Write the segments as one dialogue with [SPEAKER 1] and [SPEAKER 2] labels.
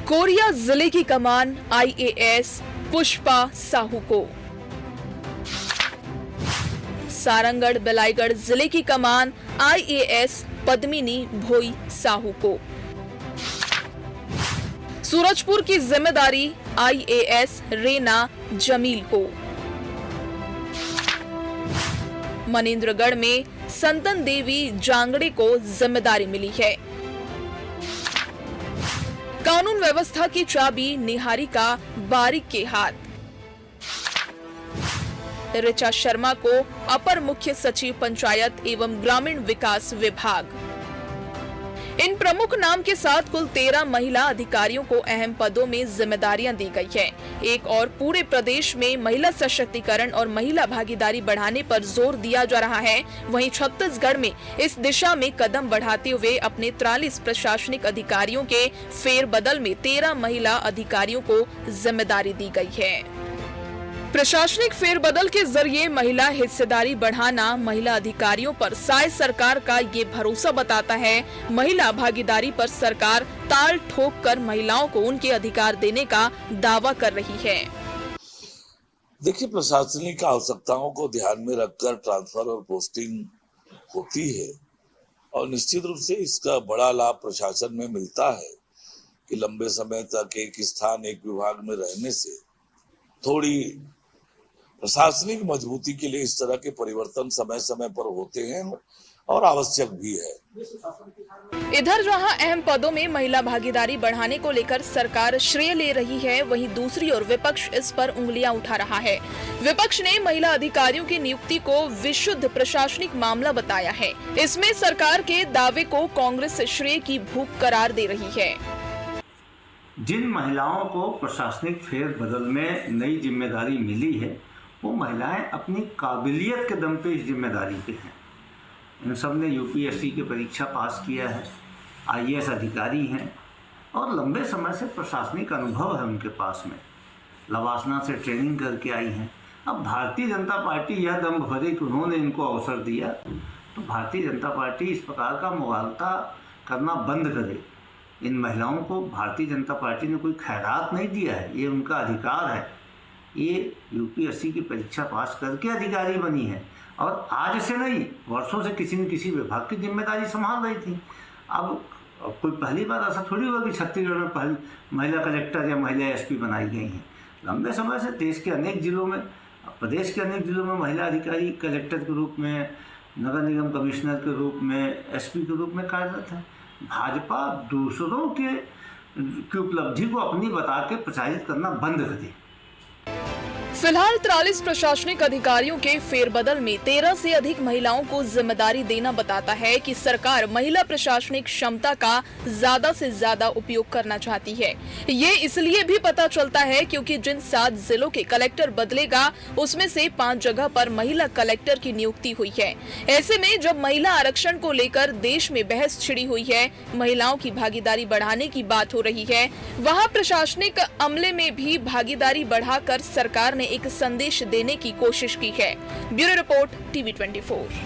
[SPEAKER 1] Korea जिले की कमान IAS Pushpa Sahu को, सारंगढ़ बेलाईगढ़ जिले की कमान आईएएस पद्मिनी भोई साहू को, सूरजपुर की जिम्मेदारी आईएएस रेना जमील को, मनेंद्रगढ़ में संतन देवी जांगड़े को जिम्मेदारी मिली है। कानून व्यवस्था की चाबी निहारिका बारिक के हाथ, ऋचा शर्मा को अपर मुख्य सचिव पंचायत एवं ग्रामीण विकास विभाग। इन प्रमुख नाम के साथ कुल 13 महिला अधिकारियों को अहम पदों में जिम्मेदारियां दी गई है। एक और पूरे प्रदेश में महिला सशक्तिकरण और महिला भागीदारी बढ़ाने पर जोर दिया जा रहा है। वहीं छत्तीसगढ़ में इस दिशा में कदम बढ़ाते हुए अपने 43 प्रशासनिक अधिकारियों के फेरबदल में 13 महिला अधिकारियों को जिम्मेदारी दी गई है। प्रशासनिक फेरबदल के जरिए महिला हिस्सेदारी बढ़ाना महिला अधिकारियों पर साय सरकार का ये भरोसा बताता है। महिला भागीदारी पर सरकार ताल ठोक कर महिलाओं को उनके अधिकार देने का दावा कर रही है।
[SPEAKER 2] देखिए, प्रशासनिक आवश्यकताओं को ध्यान में रखकर ट्रांसफर और पोस्टिंग होती है और निश्चित रूप से इसका बड़ा लाभ प्रशासन में मिलता है कि लंबे समय तक एक स्थान एक विभाग में रहने से थोड़ी प्रशासनिक मजबूती के लिए इस तरह के परिवर्तन समय समय पर होते हैं और आवश्यक भी है।
[SPEAKER 1] इधर जहां अहम पदों में महिला भागीदारी बढ़ाने को लेकर सरकार श्रेय ले रही है, वहीं दूसरी ओर विपक्ष इस पर उंगलियां उठा रहा है। विपक्ष ने महिला अधिकारियों की नियुक्ति को विशुद्ध प्रशासनिक मामला बताया है। इसमें सरकार के दावे को कांग्रेस श्रेय की भूख करार दे रही है।
[SPEAKER 3] जिन महिलाओं को प्रशासनिक फेरबदल में नई जिम्मेदारी मिली है, वो महिलाएं अपनी काबिलियत के दम पे इस जिम्मेदारी पे हैं। इन सब ने यूपीएससी की परीक्षा पास किया है, आईएएस अधिकारी हैं और लंबे समय से प्रशासनिक अनुभव है उनके पास में। लवासना से ट्रेनिंग करके आई हैं। अब भारतीय जनता पार्टी यह दम भरे कि उन्होंने इनको अवसर दिया, तो भारतीय जनता पार्टी इस प्रकार का मुगालता करना बंद करे। इन महिलाओं को भारतीय जनता पार्टी ने कोई खैरात नहीं दिया है, ये उनका अधिकार है। ये यूपीएससी की परीक्षा पास करके अधिकारी बनी है और आज से नहीं, वर्षों से किसी न किसी विभाग की जिम्मेदारी संभाल रही थी। अब कोई पहली बार ऐसा थोड़ी हुआ कि छत्तीसगढ़ में पहली महिला कलेक्टर या महिला एसपी बनाई गई हैं। लंबे समय से देश के अनेक जिलों में, प्रदेश के अनेक जिलों में महिला अधिकारी कलेक्टर के रूप में, नगर निगम कमिश्नर के रूप में, एसपी के रूप में कार्यरत है। भाजपा दूसरों की उपलब्धि को अपनी बता के प्रचारित करना बंद करे।
[SPEAKER 1] फिलहाल 43 प्रशासनिक अधिकारियों के फेरबदल में 13 से अधिक महिलाओं को जिम्मेदारी देना बताता है कि सरकार महिला प्रशासनिक क्षमता का ज्यादा से ज्यादा उपयोग करना चाहती है। ये इसलिए भी पता चलता है क्योंकि जिन 7 जिलों के कलेक्टर बदलेगा, उसमें से 5 जगह पर महिला कलेक्टर की नियुक्ति हुई है। ऐसे में जब महिला आरक्षण को लेकर देश में बहस छिड़ी हुई है, महिलाओं की भागीदारी बढ़ाने की बात हो रही है, वहाँ प्रशासनिक अमले में भी भागीदारी बढ़ाकर सरकार ने एक संदेश देने की कोशिश की है। Bureau report, TV 24।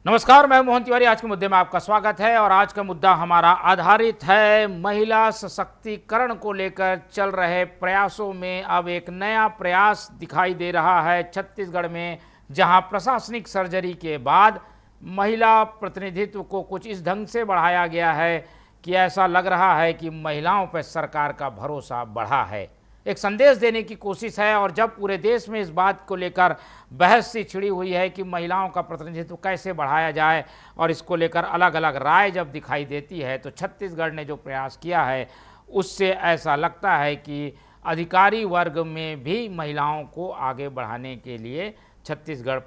[SPEAKER 4] नमस्कार, मैं मोहन तिवारी। आज के मुद्दे में आपका स्वागत है और आज का मुद्दा हमारा आधारित है महिला सशक्तिकरण को लेकर चल रहे प्रयासों में। अब एक नया प्रयास दिखाई दे रहा है छत्तीसगढ़ में, जहां प्रशासनिक सर्जरी के बाद महिला प्रतिनिधित्व को कुछ इस ढंग से बढ़ाया गया है कि ऐसा लग रहा है कि महिलाओं पर सरकार का भरोसा बढ़ा है। एक संदेश देने की कोशिश है। और जब पूरे देश में इस बात को लेकर बहस सी छिड़ी हुई है कि महिलाओं का प्रतिनिधित्व कैसे बढ़ाया जाए और इसको लेकर अलग अलग राय जब दिखाई देती है, तो छत्तीसगढ़ ने जो प्रयास किया है उससे ऐसा लगता है कि अधिकारी वर्ग में भी महिलाओं को आगे बढ़ाने के लिए छत्तीसगढ़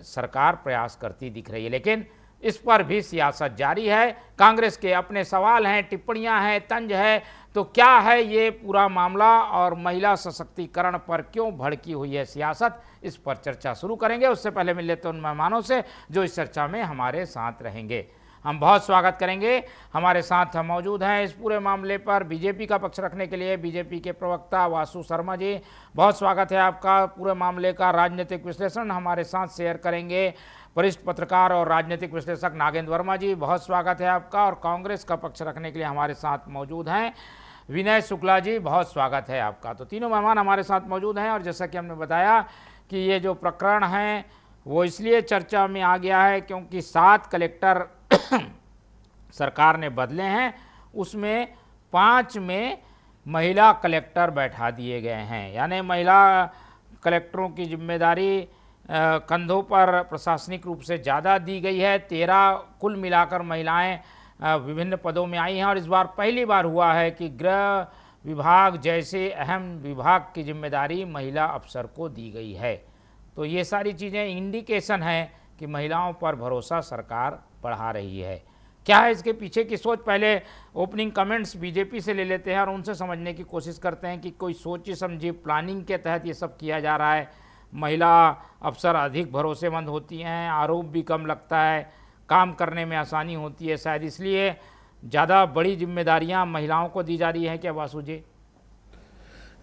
[SPEAKER 4] सरकार प्रयास करती दिख रही है। लेकिन इस पर भी सियासत जारी है। कांग्रेस के अपने सवाल हैं, टिप्पणियां हैं, तंज है। तो क्या है ये पूरा मामला और महिला सशक्तिकरण पर क्यों भड़की हुई है सियासत, इस पर चर्चा शुरू करेंगे। उससे पहले मिल लेते हैं उन मेहमानों से जो इस चर्चा में हमारे साथ रहेंगे। हम बहुत स्वागत करेंगे। हमारे साथ मौजूद हैं इस पूरे मामले पर बीजेपी का पक्ष रखने के लिए बीजेपी के प्रवक्ता वासु शर्मा जी। बहुत स्वागत है आपका। पूरे मामले का राजनीतिक विश्लेषण हमारे साथ शेयर करेंगे वरिष्ठ पत्रकार और राजनीतिक विश्लेषक नागेंद्र वर्मा जी। बहुत स्वागत है आपका। और कांग्रेस का पक्ष रखने के लिए हमारे साथ मौजूद हैं विनय शुक्ला जी। बहुत स्वागत है आपका। तो तीनों मेहमान हमारे साथ मौजूद हैं। और जैसा कि हमने बताया कि ये जो प्रकरण है वो इसलिए चर्चा में आ गया है क्योंकि 7 कलेक्टर सरकार ने बदले हैं, उसमें 5 में महिला कलेक्टर बैठा दिए गए हैं। यानी महिला कलेक्टरों की जिम्मेदारी कंधों पर प्रशासनिक रूप से ज़्यादा दी गई है। 13 कुल मिलाकर महिलाएं विभिन्न पदों में आई हैं। और इस बार पहली बार हुआ है कि गृह विभाग जैसे अहम विभाग की जिम्मेदारी महिला अफसर को दी गई है। तो ये सारी चीज़ें इंडिकेशन है कि महिलाओं पर भरोसा सरकार बढ़ा रही है। क्या है इसके पीछे की सोच? पहले ओपनिंग कमेंट्स बीजेपी से ले लेते हैं और उनसे समझने की कोशिश करते हैं कि कोई सोची समझी प्लानिंग के तहत ये सब किया जा रहा है। महिला अफसर अधिक भरोसेमंद होती हैं, आरोप भी कम लगता है, काम करने में आसानी होती है, शायद इसलिए ज़्यादा बड़ी जिम्मेदारियां महिलाओं को दी जा रही हैं। क्या वासु जी?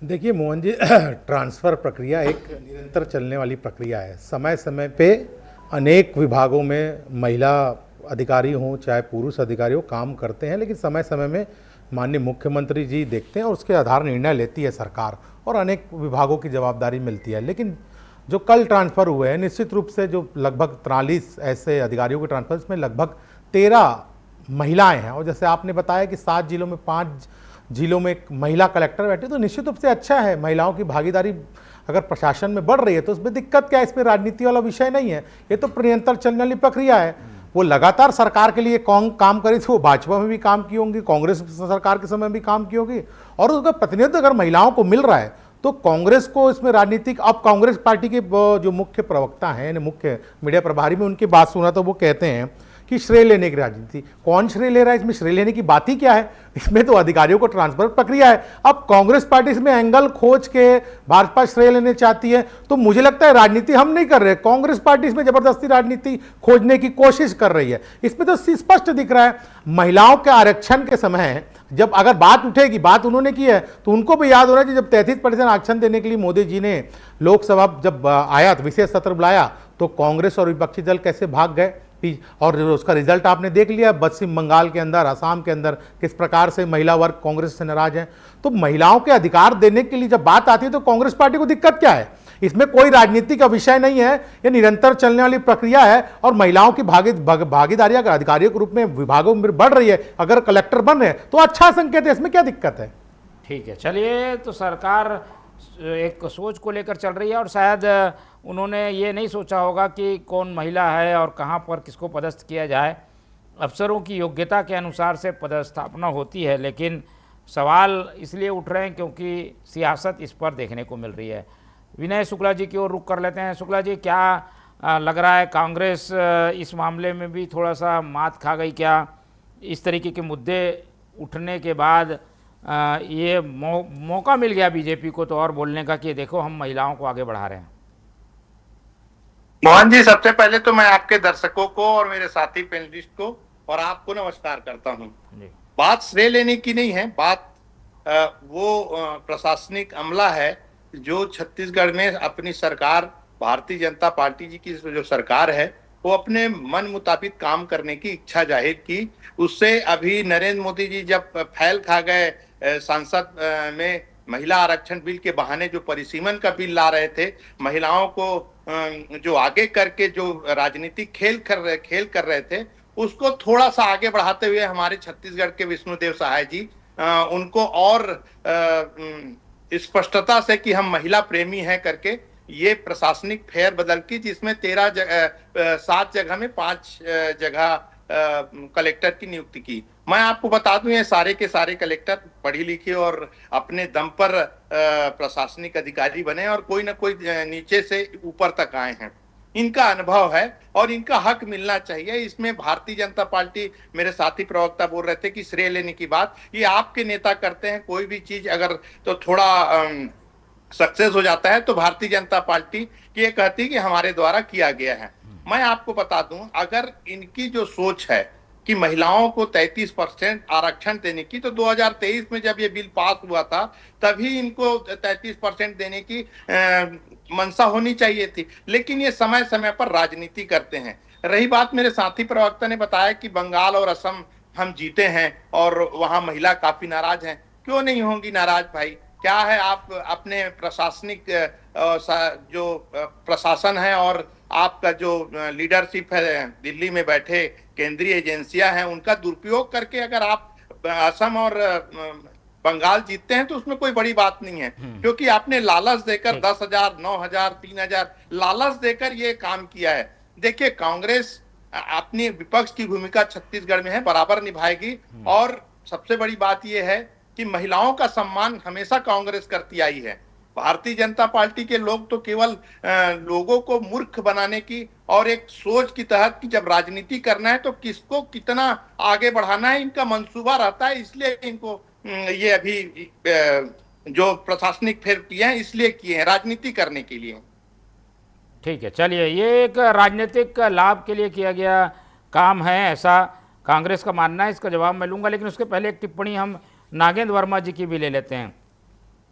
[SPEAKER 5] देखिए मोहन जी, ट्रांसफ़र प्रक्रिया एक निरंतर चलने वाली प्रक्रिया है। समय समय पे अनेक विभागों में महिला अधिकारी हों चाहे पुरुष अधिकारी हो काम करते हैं, लेकिन समय समय में माननीय मुख्यमंत्री जी देखते हैं और उसके आधार निर्णय लेती है सरकार और अनेक विभागों की जवाबदारी मिलती है। लेकिन जो कल ट्रांसफ़र हुए हैं, निश्चित रूप से जो लगभग 43 ऐसे अधिकारियों के ट्रांसफ़र, इसमें लगभग 13 महिलाएं हैं। और जैसे आपने बताया कि 7 जिलों में 5 जिलों में एक महिला कलेक्टर बैठे, तो निश्चित रूप से अच्छा है। महिलाओं की भागीदारी अगर प्रशासन में बढ़ रही है तो उसमें दिक्कत क्या है? इसमें राजनीति वाला विषय नहीं है, ये तो निरंतर चलने वाली प्रक्रिया है। वो लगातार सरकार के लिए काम करी थी, वो भाजपा में भी काम की होंगी, कांग्रेस सरकार के समय भी काम की होगी, और उसका प्रतिनिधित्व अगर महिलाओं को मिल रहा है तो कांग्रेस को इसमें राजनीतिक, अब कांग्रेस पार्टी के जो मुख्य प्रवक्ता हैं, मुख्य मीडिया प्रभारी में उनकी बात सुना तो वो कहते हैं कि श्रेय लेने की राजनीति। कौन श्रेय ले रहा है? इसमें श्रेय लेने की बात ही क्या है? इसमें तो अधिकारियों को ट्रांसफर प्रक्रिया है। अब कांग्रेस पार्टी इसमें एंगल खोज के भाजपा श्रेय लेने चाहती है, तो मुझे लगता है राजनीति हम नहीं कर रहे, कांग्रेस पार्टी इसमें जबरदस्ती राजनीति खोजने की कोशिश कर रही है। इसमें तो स्पष्ट दिख रहा है। महिलाओं के आरक्षण के समय जब अगर बात उठेगी, बात उन्होंने की है, तो उनको भी याद होना चाहिए जब 33% आरक्षण देने के लिए मोदी जी ने लोकसभा जब आया, विशेष सत्र बुलाया, तो कांग्रेस और विपक्षी दल कैसे भाग गए, और उसका रिजल्ट आपने देख लिया। पश्चिम बंगाल के अंदर, असम के अंदर किस प्रकार से महिला वर्ग कांग्रेस से नाराज है। तो महिलाओं के अधिकार देने के लिए जब बात आती है तो कांग्रेस पार्टी को दिक्कत क्या है? इसमें कोई राजनीति का विषय नहीं है, ये निरंतर चलने वाली प्रक्रिया है। और महिलाओं की भागीदारी अगर अधिकारियों के रूप में विभागों में बढ़ रही है, अगर कलेक्टर बन रहे हैं तो अच्छा संकेत है, इसमें क्या दिक्कत है?
[SPEAKER 4] ठीक है, चलिए। तो सरकार एक सोच को लेकर चल रही है और शायद उन्होंने ये नहीं सोचा होगा कि कौन महिला है और कहाँ पर किसको पदस्थ किया जाए। अफसरों की योग्यता के अनुसार से पदस्थापना होती है, लेकिन सवाल इसलिए उठ रहे हैं क्योंकि सियासत इस पर देखने को मिल रही है। विनय शुक्ला जी की ओर रुख कर लेते हैं। शुक्ला जी, क्या लग रहा है कांग्रेस इस मामले में भी थोड़ा सा मात खा गई क्या? इस तरीके के मुद्दे उठने के बाद ये मौका मिल गया बीजेपी को तो और बोलने का कि देखो हम महिलाओं को आगे बढ़ा रहे हैं।
[SPEAKER 6] मोहन जी, सबसे पहले तो मैं आपके दर्शकों को और मेरे साथी पैनलिस्ट को और आपको नमस्कार करता हूं। बात श्रेय लेने की नहीं है, बात वो प्रशासनिक अमला है जो छत्तीसगढ़ में अपनी सरकार, भारतीय जनता पार्टी जी की जो सरकार है, वो अपने मन मुताबिक काम करने की इच्छा जाहिर की। उससे अभी नरेंद्र मोदी जी जब फैल खा गए संसद में महिला आरक्षण बिल के बहाने जो परिसीमन का बिल ला रहे थे, महिलाओं को जो आगे करके जो राजनीतिक खेल कर रहे थे, उसको थोड़ा सा आगे बढ़ाते हुए हमारे छत्तीसगढ़ के विष्णुदेव सहाय जी उनको और स्पष्टता से कि हम महिला प्रेमी हैं करके ये प्रशासनिक फेरबदल की, जिसमें 7 जगह में 5 जगह कलेक्टर की नियुक्ति की। मैं आपको बता दूं, ये सारे के सारे कलेक्टर पढ़ी लिखी और अपने दम पर प्रशासनिक अधिकारी बने और कोई ना कोई नीचे से ऊपर तक आए हैं। इनका अनुभव है और इनका हक मिलना चाहिए। इसमें भारतीय जनता पार्टी, मेरे साथी प्रवक्ता बोल रहे थे कि श्रेय लेने की बात, ये आपके नेता करते हैं। कोई भी चीज अगर तो थोड़ा सक्सेस हो जाता है तो भारतीय जनता पार्टी ये कहती है कि हमारे द्वारा किया गया है। मैं आपको बता दूं, अगर इनकी जो सोच है कि महिलाओं को 33% आरक्षण देने की, तो 2023 में जब ये बिल पास हुआ था तभी इनको 33% देने की मंशा होनी चाहिए थी, लेकिन ये समय समय पर राजनीति करते हैं। रही बात, मेरे साथी प्रवक्ता ने बताया कि बंगाल और असम हम जीते हैं और वहां महिला काफी नाराज हैं। क्यों नहीं होंगी नाराज भाई? क्या है, आप अपने प्रशासनिक जो प्रशासन है और आपका जो लीडरशिप है, दिल्ली में बैठे केंद्रीय एजेंसियां हैं, उनका दुरुपयोग करके अगर आप असम और बंगाल जीतते हैं तो उसमें कोई बड़ी बात नहीं है, क्योंकि आपने लालच देकर 10,000, 9,000, 3,000 लालच देकर ये काम किया है। देखिए, कांग्रेस अपनी विपक्ष की भूमिका छत्तीसगढ़ में है, बराबर निभाएगी। और सबसे बड़ी बात यह है कि महिलाओं का सम्मान हमेशा कांग्रेस करती आई है। भारतीय जनता पार्टी के लोग तो केवल लोगों को मूर्ख बनाने की और एक सोच की तहत कि जब राजनीति करना है तो किसको कितना आगे बढ़ाना है, इनका मंसूबा रहता है। इसलिए इनको ये अभी जो प्रशासनिक फेर किए हैं इसलिए किए हैं, राजनीति करने के लिए।
[SPEAKER 4] ठीक है, चलिए, ये एक राजनीतिक लाभ के लिए किया गया काम है, ऐसा कांग्रेस का मानना है। इसका जवाब मैं लूँगा, लेकिन उसके पहले एक टिप्पणी हम नागेंद्र वर्मा जी की भी ले लेते हैं।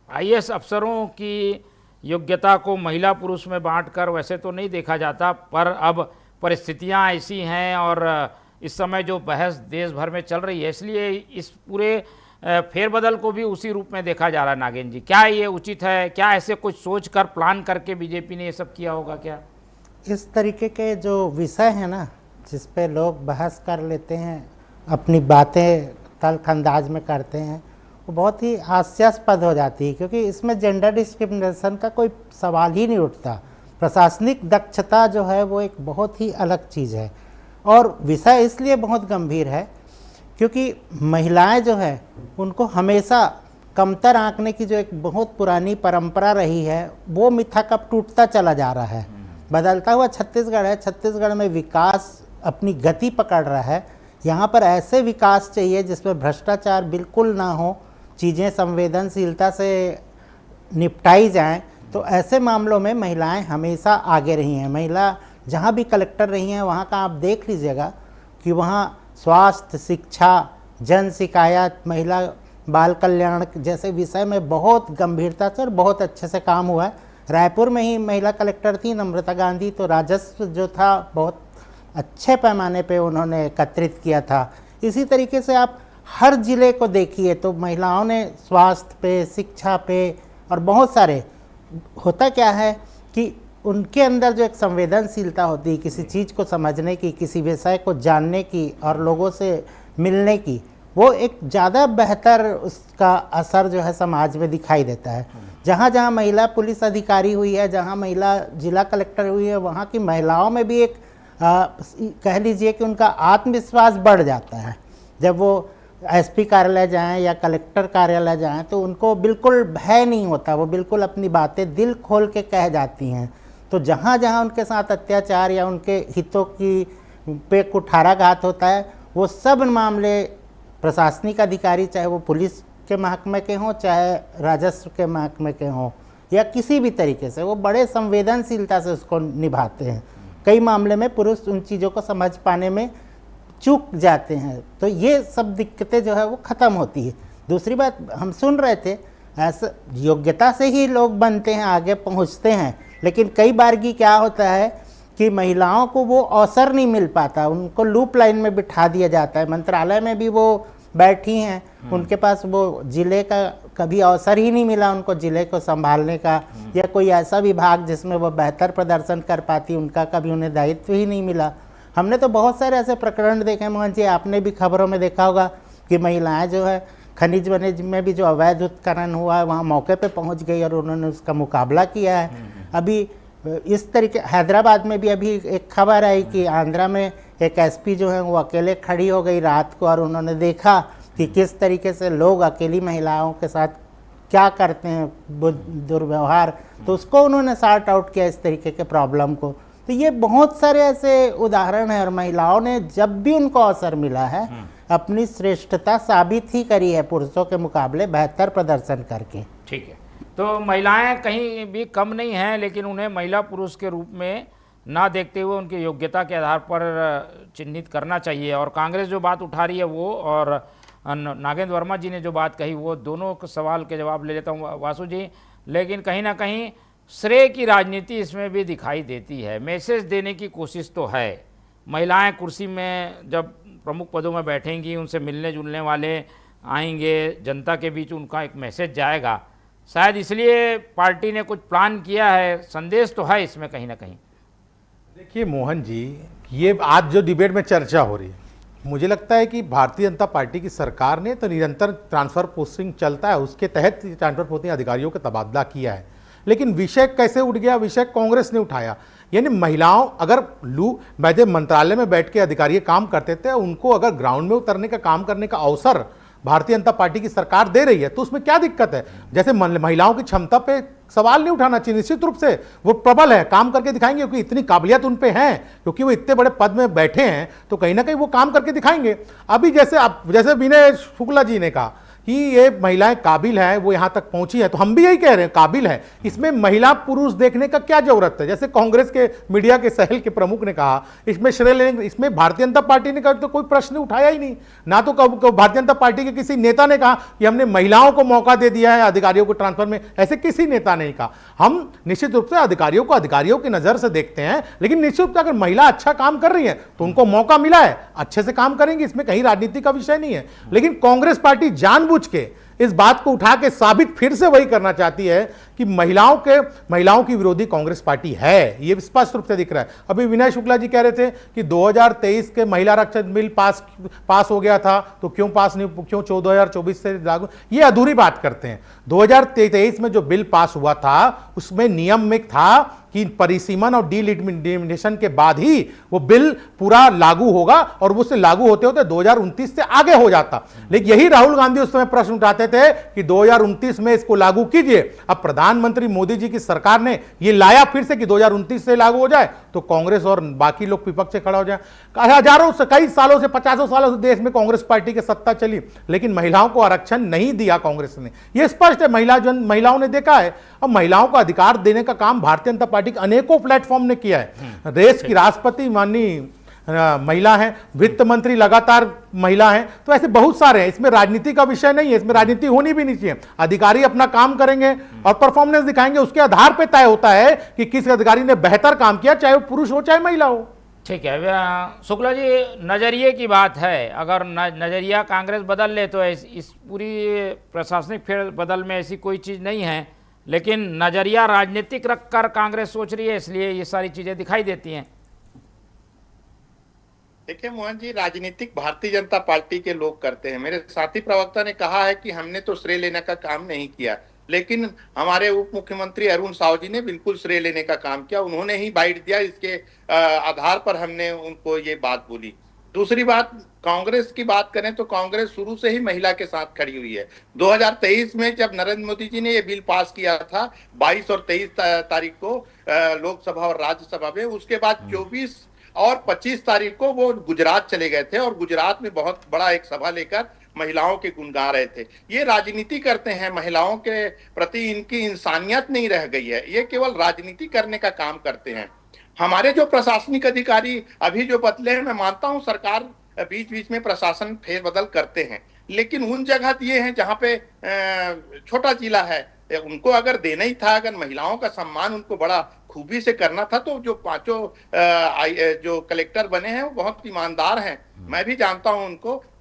[SPEAKER 4] आईएएस अफसरों की योग्यता को महिला पुरुष में बांटकर वैसे तो नहीं देखा जाता, पर अब परिस्थितियां ऐसी हैं और इस समय जो बहस देश भर में चल रही है, इसलिए इस पूरे फेरबदल को भी उसी रूप में देखा जा रहा है। नागेंद्र जी, क्या ये उचित है? क्या ऐसे कुछ सोच कर प्लान करके बीजेपी ने ये सब किया होगा क्या?
[SPEAKER 7] इस तरीके के जो विषय हैं ना, जिस पे लोग बहस कर लेते हैं, अपनी बातें तल्ख अंदाज में करते हैं, वो बहुत ही हास्यास्पद हो जाती है, क्योंकि इसमें जेंडर डिस्क्रिमिनेशन का कोई सवाल ही नहीं उठता। प्रशासनिक दक्षता जो है वो एक बहुत ही अलग चीज़ है, और विषय इसलिए बहुत गंभीर है क्योंकि महिलाएं जो है उनको हमेशा कमतर आंकने की जो एक बहुत पुरानी परंपरा रही है, वो मिथक अब टूटता चला जा रहा है। बदलता हुआ छत्तीसगढ़ है, छत्तीसगढ़ में विकास अपनी गति पकड़ रहा है। यहाँ पर ऐसे विकास चाहिए जिसमें भ्रष्टाचार बिल्कुल ना हो, चीज़ें संवेदनशीलता से निपटाई जाएं। तो ऐसे मामलों में महिलाएं हमेशा आगे रही हैं। महिला जहाँ भी कलेक्टर रही हैं वहाँ का आप देख लीजिएगा कि वहाँ स्वास्थ्य, शिक्षा, जन शिकायत, महिला बाल कल्याण जैसे विषय में बहुत गंभीरता से और बहुत अच्छे से काम हुआ है। रायपुर में ही महिला कलेक्टर थी नम्रता गांधी, तो राजस्व जो था बहुत अच्छे पैमाने पे उन्होंने एकत्रित किया था। इसी तरीके से आप हर ज़िले को देखिए तो महिलाओं ने स्वास्थ्य पे, शिक्षा पे और बहुत सारे, होता क्या है कि उनके अंदर जो एक संवेदनशीलता होती है किसी चीज़ को समझने की, किसी विषय को जानने की और लोगों से मिलने की, वो एक ज़्यादा बेहतर उसका असर जो है समाज में दिखाई देता है। जहाँ जहाँ महिला पुलिस अधिकारी हुई है, जहाँ महिला जिला कलेक्टर हुई है, वहाँ की महिलाओं में भी एक कह लीजिए कि उनका आत्मविश्वास बढ़ जाता है। जब वो एसपी कार्यालय जाएं या कलेक्टर कार्यालय जाएं तो उनको बिल्कुल भय नहीं होता, वो बिल्कुल अपनी बातें दिल खोल के कह जाती हैं। तो जहाँ जहाँ उनके साथ अत्याचार या उनके हितों की पे कुठाराघात होता है, वो सब मामले प्रशासनिक अधिकारी, चाहे वो पुलिस के महकमे के हों, चाहे राजस्व के महकमे के हों, या किसी भी तरीके से, वो बड़े संवेदनशीलता से उसको निभाते हैं। कई मामले में पुरुष उन चीज़ों को समझ पाने में चूक जाते हैं। तो ये सब दिक्कतें जो है वो ख़त्म होती है। दूसरी बात, हम सुन रहे थे ऐसा योग्यता से ही लोग बनते हैं, आगे पहुंचते हैं, लेकिन कई बार की क्या होता है कि महिलाओं को वो अवसर नहीं मिल पाता, उनको लूप लाइन में बिठा दिया जाता है। मंत्रालय में भी वो बैठी हैं, उनके पास वो जिले का कभी अवसर ही नहीं मिला उनको जिले को संभालने का, या कोई ऐसा विभाग जिसमें वो बेहतर प्रदर्शन कर पाती, उनका कभी उन्हें दायित्व ही नहीं मिला। हमने तो बहुत सारे ऐसे प्रकरण देखे मोहन जी, आपने भी खबरों में देखा होगा कि महिलाएं जो है खनिज वनिज में भी जो अवैध उत्खनन हुआ है वहाँ मौके पे पहुँच गई और उन्होंने उसका मुकाबला किया है। अभी इस तरीके हैदराबाद में भी अभी एक खबर आई कि आंध्रा में एक एसपी जो है वो अकेले खड़ी हो गई रात को, और उन्होंने देखा कि किस तरीके से लोग अकेली महिलाओं के साथ क्या करते हैं दुर्व्यवहार, तो उसको उन्होंने सॉर्ट आउट किया इस तरीके के प्रॉब्लम को। तो ये बहुत सारे ऐसे उदाहरण हैं, और महिलाओं ने जब भी उनको अवसर मिला है अपनी श्रेष्ठता साबित ही करी है पुरुषों के मुकाबले बेहतर प्रदर्शन करके।
[SPEAKER 4] ठीक है, तो महिलाएं कहीं भी कम नहीं हैं, लेकिन उन्हें महिला पुरुष के रूप में ना देखते हुए उनकी योग्यता के आधार पर चिन्हित करना चाहिए। और कांग्रेस जो बात उठा रही है वो, और नागेंद्र वर्मा जी ने जो बात कही, वो दोनों सवाल के जवाब ले लेता हूँ वासु जी। लेकिन कहीं ना कहीं श्रेय की राजनीति इसमें भी दिखाई देती है। मैसेज देने की कोशिश तो है, महिलाएं कुर्सी में जब प्रमुख पदों में बैठेंगी, उनसे मिलने जुलने वाले आएंगे, जनता के बीच उनका एक मैसेज जाएगा। शायद इसलिए पार्टी ने कुछ प्लान किया है, संदेश तो है इसमें कहीं ना कहीं।
[SPEAKER 5] देखिए मोहन जी, ये आज जो डिबेट में चर्चा हो रही है, मुझे लगता है कि भारतीय जनता पार्टी की सरकार ने तो निरंतर ट्रांसफर पोस्टिंग चलता है, उसके तहत ट्रांसफर पोस्टिंग अधिकारियों का तबादला किया है। लेकिन विषय कैसे उठ गया? विषय कांग्रेस ने उठाया। यानी महिलाओं, अगर वैसे मंत्रालय में बैठ के अधिकारी काम करते थे, उनको अगर ग्राउंड में उतरने का काम करने का अवसर भारतीय जनता पार्टी की सरकार दे रही है, तो उसमें क्या दिक्कत है? जैसे महिलाओं की क्षमता पे सवाल नहीं उठाना चाहिए। निश्चित रूप से वो प्रबल है, काम करके दिखाएंगे, क्योंकि इतनी काबिलियत उन पे है, क्योंकि वो इतने बड़े पद में बैठे हैं, तो कहीं ना कहीं वो काम करके दिखाएंगे। अभी जैसे विनय शुक्ला जी ने कहा कि ये महिलाएं काबिल है, वो यहाँ तक पहुंची है, तो हम भी यही कह रहे हैं काबिल है। इसमें महिला पुरुष देखने का क्या जरूरत है? जैसे कांग्रेस के मीडिया के सेल के प्रमुख ने कहा, इसमें श्रेय लेने, इसमें भारतीय जनता पार्टी ने तो कोई प्रश्न उठाया ही नहीं। ना तो भारतीय जनता पार्टी के किसी नेता ने कहा कि हमने महिलाओं को मौका दे दिया है अधिकारियों को ट्रांसफर में, ऐसे किसी नेता ने कहा। हम निश्चित रूप से अधिकारियों को अधिकारियों की नजर से देखते हैं, लेकिन निश्चित रूप से अगर महिला अच्छा काम कर रही है तो उनको मौका मिला है, अच्छे से काम करेंगे, इसमें कहीं राजनीति का विषय नहीं है। लेकिन कांग्रेस पार्टी जानबूझ के इस बात को उठा के साबित फिर से वही करना चाहती है कि महिलाओं की विरोधी कांग्रेस पार्टी है, ये स्पष्ट रूप से दिख रहा है। अभी विनय शुक्ला जी कह रहे थे कि 2023 के महिला आरक्षण बिल पास हो गया था, तो क्यों 2024 से लागू? ये अधूरी बात करते हैं। 2023 में जो बिल पास हुआ था, उसमें नियम में था कि परिसीमन और डिलिमिटेशन के बाद ही वो बिल पूरा लागू होगा, और वो से लागू होते होते 2029 से आगे हो जाता। लेकिन यही राहुल गांधी उस समय प्रश्न उठाते थे कि 2029 में इसको लागू कीजिए। अब प्रधानमंत्री मोदी जी की सरकार ने ये लाया फिर से कि 2029 से लागू हो जाए, तो कांग्रेस और बाकी लोग विपक्ष से खड़ा हो जाए। हजारों से, कई सालों से, 50 सालों से देश में कांग्रेस पार्टी की सत्ता चली, लेकिन महिलाओं को आरक्षण नहीं दिया कांग्रेस ने। यह स्पष्ट है, महिलाओं ने देखा है। अब महिलाओं को अधिकार देने का काम भारतीय जनता पार्टी के अनेकों प्लेटफॉर्म ने किया है। देश की राष्ट्रपति माननीय महिला हैं, वित्त मंत्री लगातार महिला हैं, तो ऐसे बहुत सारे हैं। इसमें राजनीति का विषय नहीं है, इसमें राजनीति होनी भी नहीं चाहिए। अधिकारी अपना काम करेंगे और परफॉर्मेंस दिखाएंगे, उसके आधार पर तय होता है कि किस अधिकारी ने बेहतर काम किया, चाहे वो पुरुष हो चाहे महिला हो।
[SPEAKER 4] ठीक है शुक्ला जी, नज़रिए की बात है। अगर नज़रिया कांग्रेस बदल ले तो इस पूरी प्रशासनिक फेरबदल में ऐसी कोई चीज़ नहीं है, लेकिन नज़रिया राजनीतिक रखकर कांग्रेस सोच रही है, इसलिए ये सारी चीज़ें दिखाई देती हैं।
[SPEAKER 6] देखिए मोहन जी, राजनीतिक भारतीय जनता पार्टी के लोग करते हैं। मेरे साथी प्रवक्ता ने कहा है कि हमने तो श्रेय लेने का काम नहीं किया, लेकिन हमारे उप मुख्यमंत्री अरुण साव जी ने बिल्कुल श्रेय लेने का काम किया। उन्होंने ही बाइट दिया, इसके आधार पर हमने उनको ये बात बोली। दूसरी बात, कांग्रेस की बात करें तो कांग्रेस शुरू से ही महिला के साथ खड़ी हुई है। 2023 में जब नरेंद्र मोदी जी ने ये बिल पास किया था 22 और 23 तारीख को लोकसभा और राज्यसभा में, उसके बाद 24 और 25 तारीख को वो गुजरात चले गए थे और गुजरात में बहुत बड़ा एक सभा लेकर महिलाओं के गुण गा रहे थे। ये राजनीति करते हैं, महिलाओं के प्रति इनकी इंसानियत नहीं रह गई है, ये केवल राजनीति करने का काम करते हैं। हमारे जो प्रशासनिक अधिकारी अभी जो बदले हैं, मैं मानता हूं सरकार बीच बीच में प्रशासन फेरबदल करते हैं, लेकिन उन जगह ये हैं जहां पे छोटा जिला है, उनको अगर देना ही था, अगर महिलाओं का सम्मान उनको बड़ा खूबी से करना था, तो जो पांचों जो कलेक्टर बने हैं वो बहुत ईमानदार हैं। मैं भी जानता हूं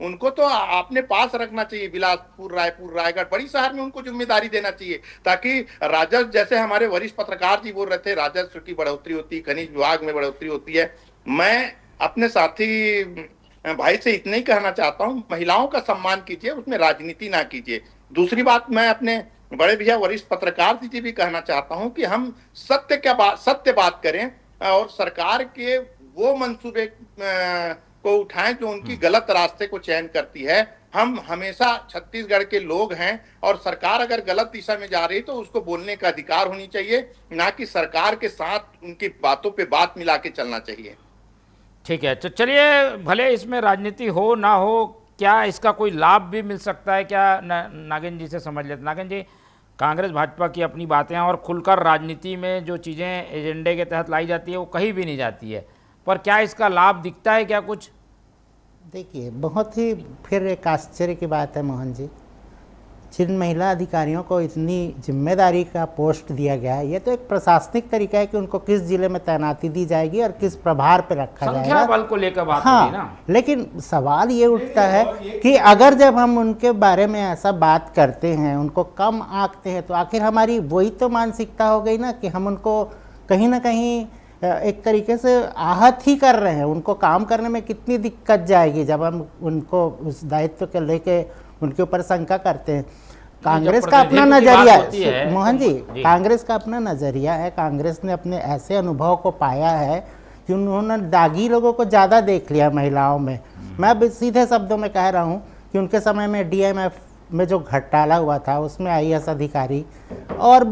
[SPEAKER 6] उनको तो आपने पास रखना चाहिए। बिलासपुर, रायपुर, रायगढ़, बड़ी शहर में उनको जिम्मेदारी देना चाहिए, ताकि राजस्व, जैसे हमारे वरिष्ठ पत्रकार जी बोल रहे थे, राजस्व की बढ़ोतरी होती है, खनिज विभाग में बढ़ोतरी होती है। मैं अपने साथी भाई से इतना ही कहना चाहता हूं, महिलाओं का सम्मान कीजिए, उसमें राजनीति ना कीजिए। दूसरी बात, मैं अपने बड़े भैया वरिष्ठ पत्रकार जी भी कहना चाहता हूं कि हम सत्य बात करें और सरकार के वो मंसूबे को उठाएं जो उनकी गलत रास्ते को चयन करती है। हम हमेशा छत्तीसगढ़ के लोग हैं, और सरकार अगर गलत दिशा में जा रही तो उसको बोलने का अधिकार होनी चाहिए, ना कि सरकार के साथ उनकी बातों पे बात मिला के चलना चाहिए।
[SPEAKER 4] ठीक है, तो चलिए, भले इसमें राजनीति हो ना हो, क्या इसका कोई लाभ भी मिल सकता है क्या? नागेंद्र जी से समझ लेते। नागेंद्र जी, कांग्रेस भाजपा की अपनी बातें हैं और खुलकर राजनीति में जो चीज़ें एजेंडे के तहत लाई जाती है वो कहीं भी नहीं जाती है, पर क्या इसका लाभ दिखता है क्या कुछ?
[SPEAKER 7] देखिए, बहुत ही फिर एक आश्चर्य की बात है मोहन जी, जिन महिला अधिकारियों को इतनी जिम्मेदारी का पोस्ट दिया गया है, ये तो एक प्रशासनिक तरीका है कि उनको किस जिले में तैनाती दी जाएगी और किस प्रभार पे रखा
[SPEAKER 4] संख्या
[SPEAKER 7] जाएगा।
[SPEAKER 4] बल को लेकर बात हो रही ना।
[SPEAKER 7] लेकिन सवाल ये उठता है कि अगर जब हम उनके बारे में ऐसा बात करते हैं, उनको कम आंकते हैं, तो आखिर हमारी वही तो मानसिकता हो गई ना कि हम उनको कहीं ना कहीं एक तरीके से आहत ही कर रहे हैं। उनको काम करने में कितनी दिक्कत जाएगी जब हम उनको उस दायित्व के लेके उनके ऊपर शंका करते हैं। कांग्रेस का अपना नजरिया है मोहन जी, कांग्रेस का अपना नजरिया है। कांग्रेस ने अपने ऐसे अनुभव को पाया है कि उन्होंने दागी लोगों को ज़्यादा देख लिया महिलाओं में। मैं अब सीधे शब्दों में कह रहा हूँ कि उनके समय में डीएमएफ में जो घोटाला हुआ था उसमें आईएएस अधिकारी और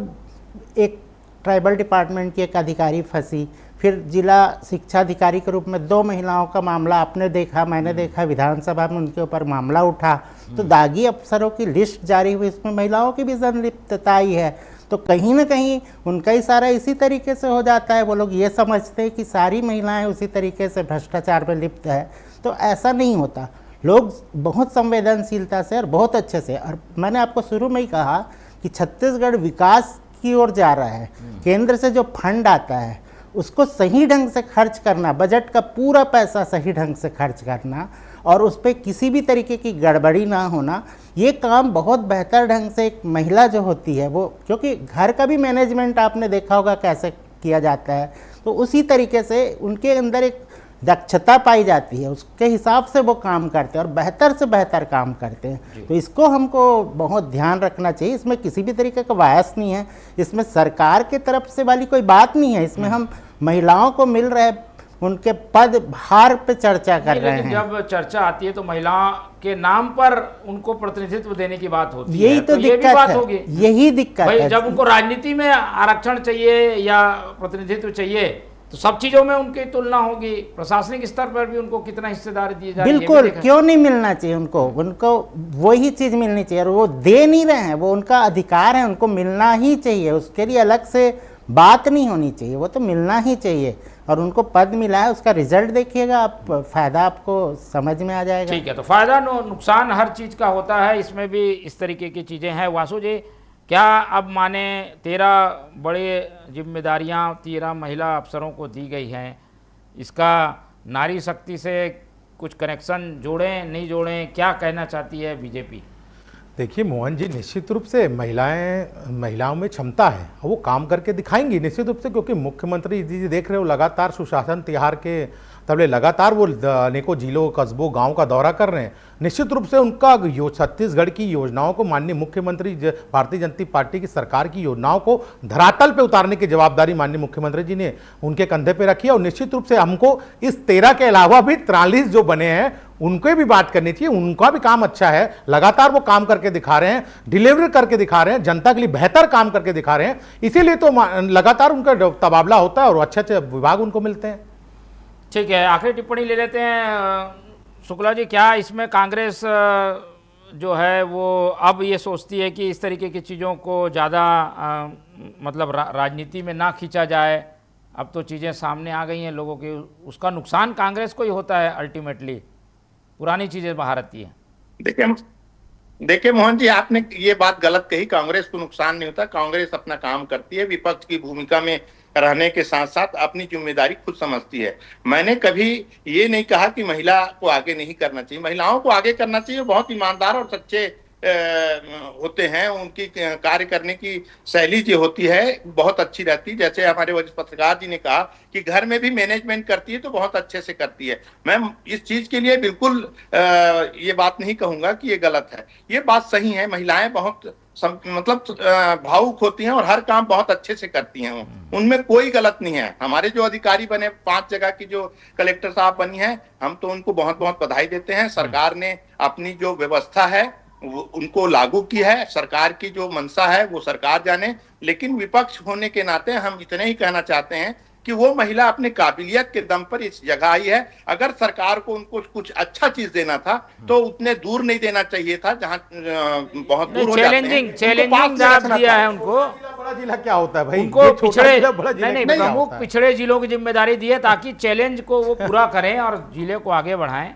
[SPEAKER 7] एक ट्राइबल डिपार्टमेंट की एक अधिकारी फंसी, फिर जिला शिक्षा अधिकारी के रूप में 2 महिलाओं का मामला आपने देखा, मैंने देखा, विधानसभा में उनके ऊपर मामला उठा, तो दागी अफसरों की लिस्ट जारी हुई, इसमें महिलाओं की भी संलिप्तता ही है। तो कहीं ना कहीं उनका इशारा इसी तरीके से हो जाता है। वो लोग ये समझते हैं कि सारी महिलाएं उसी तरीके से भ्रष्टाचार में लिप्त है, तो ऐसा नहीं होता। लोग बहुत संवेदनशीलता से और बहुत अच्छे से, और मैंने आपको शुरू में ही कहा कि छत्तीसगढ़ विकास की ओर जा रहा है। केंद्र से जो फंड आता है उसको सही ढंग से खर्च करना, बजट का पूरा पैसा सही ढंग से खर्च करना और उस पर किसी भी तरीके की गड़बड़ी ना होना, ये काम बहुत बेहतर ढंग से एक महिला जो होती है वो, क्योंकि घर का भी मैनेजमेंट आपने देखा होगा कैसे किया जाता है, तो उसी तरीके से उनके अंदर एक दक्षता पाई जाती है, उसके हिसाब से वो काम करते हैं और बेहतर से बेहतर काम करते हैं। तो इसको हमको बहुत ध्यान रखना चाहिए। इसमें किसी भी तरीके का वायस नहीं है, इसमें सरकार के तरफ से वाली कोई बात नहीं है, इसमें हम महिलाओं को मिल रहे उनके पद भार पे चर्चा कर रहे हैं।
[SPEAKER 4] जब चर्चा आती है तो महिलाओं के नाम पर उनको प्रतिनिधित्व देने की बात होती
[SPEAKER 7] यही
[SPEAKER 4] है,
[SPEAKER 7] तो
[SPEAKER 4] ये भी
[SPEAKER 7] दिक्कत
[SPEAKER 4] बात
[SPEAKER 7] है,
[SPEAKER 4] होगी।
[SPEAKER 7] यही दिक्कत है।
[SPEAKER 4] जब उनको राजनीति में आरक्षण चाहिए या प्रतिनिधित्व चाहिए तो सब चीजों में उनकी तुलना होगी, प्रशासनिक स्तर पर भी उनको कितना हिस्सेदारी दी जा रही है।
[SPEAKER 7] बिल्कुल, क्यों नहीं मिलना चाहिए उनको वही चीज मिलनी चाहिए और वो दे नहीं रहे हैं, वो उनका अधिकार है, उनको मिलना ही चाहिए। उसके लिए अलग से बात नहीं होनी चाहिए, वो तो मिलना ही चाहिए। और उनको पद मिला है, उसका रिजल्ट देखिएगा आप, फायदा आपको समझ में आ जाएगा।
[SPEAKER 4] ठीक है, तो फायदा नुकसान हर चीज का होता है, इसमें भी इस तरीके की चीजें हैं। वासु जी, क्या अब माने 13 बड़े जिम्मेदारियां 13 महिला अफसरों को दी गई हैं, इसका नारी शक्ति से कुछ कनेक्शन जोड़ें नहीं जोड़ें, क्या कहना चाहती है बीजेपी?
[SPEAKER 5] देखिए मोहन जी, निश्चित रूप से महिलाओं में क्षमता है, वो काम करके दिखाएंगी निश्चित रूप से, क्योंकि मुख्यमंत्री जी देख रहे हो लगातार सुशासन तिहार के तबले लगातार वो अनेकों जिलों, कस्बों, गांव का दौरा कर रहे हैं। निश्चित रूप से उनका छत्तीसगढ़ की योजनाओं को, माननीय मुख्यमंत्री भारतीय जनता पार्टी की सरकार की योजनाओं को धरातल पे उतारने की जवाबदारी माननीय मुख्यमंत्री जी ने उनके कंधे पे रखी है। और निश्चित रूप से हमको इस 13 के अलावा भी 43 जो बने हैं उनके भी बात करनी चाहिए, उनका भी काम अच्छा है, लगातार वो काम करके दिखा रहे हैं, डिलीवरी करके दिखा रहे हैं, जनता के लिए बेहतर काम करके दिखा रहे हैं, इसीलिए तो लगातार उनका तबादला होता है और अच्छे अच्छे विभाग उनको मिलते हैं।
[SPEAKER 4] ठीक है, आखिरी टिप्पणी ले लेते हैं शुक्ला जी, क्या इसमें कांग्रेस जो है वो अब ये सोचती है कि इस तरीके की चीज़ों को ज़्यादा मतलब राजनीति में ना खींचा जाए? अब तो चीज़ें सामने आ गई हैं लोगों की, उसका नुकसान कांग्रेस को ही होता है अल्टीमेटली, पुरानी चीज़ें बाहर आती हैं।
[SPEAKER 6] देखिए मोहन जी, आपने ये बात गलत कही, कांग्रेस को नुकसान नहीं होता। कांग्रेस अपना काम करती है, विपक्ष की भूमिका में रहने के साथ साथ अपनी जिम्मेदारी खुद समझती है। मैंने कभी ये नहीं कहा कि महिला को आगे नहीं करना चाहिए, महिलाओं को आगे करना चाहिए। बहुत ईमानदार और सच्चे होते हैं, उनकी कार्य करने की शैली जो होती है बहुत अच्छी रहती है। जैसे हमारे वरिष्ठ पत्रकार जी ने कहा कि घर में भी मैनेजमेंट करती है तो बहुत अच्छे से करती है। मैं इस चीज के लिए बिल्कुल ये बात नहीं कहूंगा कि ये गलत है, ये बात सही है। महिलाएं बहुत मतलब भावुक होती हैं और हर काम बहुत अच्छे से करती हैं, उनमें कोई गलत नहीं है। हमारे जो अधिकारी बने, 5 जगह की जो कलेक्टर साहब बनी है, हम तो उनको बहुत बहुत बधाई देते हैं। सरकार ने अपनी जो व्यवस्था है उनको लागू की है, सरकार की जो मंशा है वो सरकार जाने। लेकिन विपक्ष होने के नाते हम इतने ही कहना चाहते हैं कि वो महिला अपनी काबिलियत के दम पर इस जगह आई है। अगर सरकार को उनको कुछ अच्छा चीज देना था तो उतने दूर नहीं देना चाहिए था, जहां बहुत दूर हो जाते हैं।
[SPEAKER 4] चैलेंजिंग जवाब दिया है उनको।
[SPEAKER 5] बड़ा जिला क्या होता है भाई?
[SPEAKER 4] उनको
[SPEAKER 5] ये छोटा
[SPEAKER 4] पिछड़े
[SPEAKER 5] जिला, बड़ा जिला
[SPEAKER 4] नहीं
[SPEAKER 5] क्या
[SPEAKER 4] प्रमुख
[SPEAKER 5] होता है?
[SPEAKER 4] पिछड़े जिलों की जिम्मेदारी दी है ताकि चैलेंज को वो पूरा करें और जिले को आगे बढ़ाएं।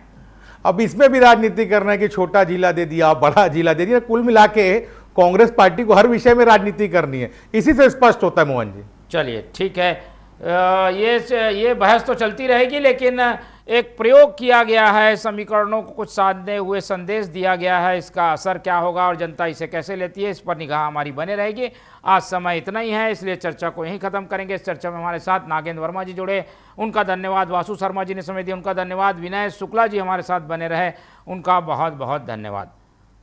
[SPEAKER 5] अब इसमें भी राजनीति करना है कि छोटा जिला दे दिया, बड़ा जिला दे दिया। कुल मिला के कांग्रेस पार्टी को हर विषय में राजनीति करनी है, इसी से स्पष्ट होता है मोहन जी।
[SPEAKER 4] चलिए ठीक है, ये बहस तो चलती रहेगी, लेकिन एक प्रयोग किया गया है, समीकरणों को कुछ साधने हुए संदेश दिया गया है। इसका असर क्या होगा और जनता इसे कैसे लेती है, इस पर निगाह हमारी बने रहेगी। आज समय इतना ही है, इसलिए चर्चा को यहीं खत्म करेंगे। इस चर्चा में हमारे साथ नागेंद्र वर्मा जी जुड़े, उनका धन्यवाद। वासु शर्मा जी ने समय दिया, उनका धन्यवाद। विनय शुक्ला जी हमारे साथ बने रहे, उनका बहुत बहुत धन्यवाद।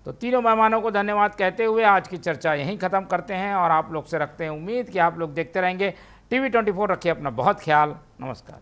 [SPEAKER 4] तो तीनों मेहमानों को धन्यवाद कहते हुए आज की चर्चा यहीं ख़त्म करते हैं और आप लोग से रखते हैं उम्मीद कि आप लोग देखते रहेंगे TV24। रखिए अपना बहुत ख्याल। नमस्कार।